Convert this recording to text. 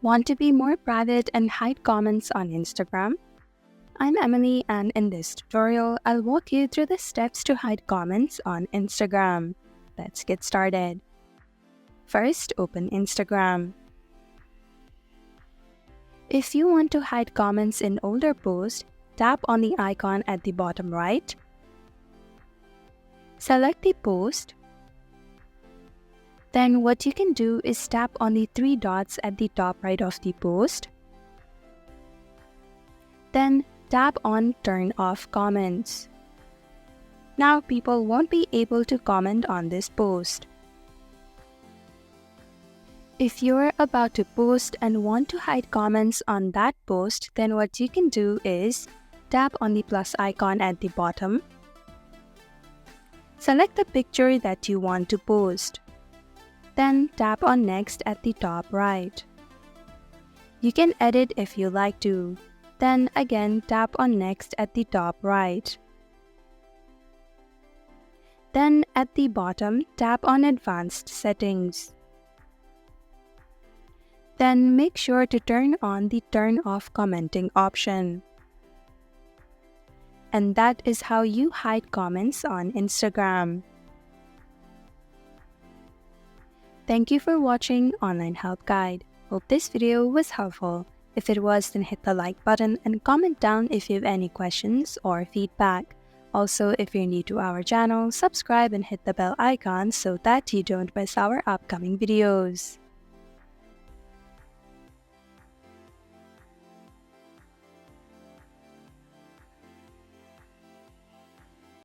Want to be more private and hide comments on Instagram? I'm Emily, and in this tutorial, I'll walk you through the steps to hide comments on Instagram. Let's get started. First, open Instagram. If you want to hide comments in older posts, tap on the icon at the bottom right. Select the post. Then what you can do is tap on the three dots at the top right of the post. Then tap on Turn Off Comments. Now people won't be able to comment on this post. If you're about to post and want to hide comments on that post, then what you can do is tap on the plus icon at the bottom. Select the picture that you want to post. Then tap on Next at the top right. You can edit if you like to. Then again tap on Next at the top right. Then at the bottom tap on Advanced Settings. Then make sure to turn on the Turn Off Commenting option. And that is how you hide comments on Instagram. Thank you for watching Online Help Guide. Hope this video was helpful. If it was, then hit the like button and comment down if you have any questions or feedback. Also, if you're new to our channel, subscribe and hit the bell icon so that you don't miss our upcoming videos.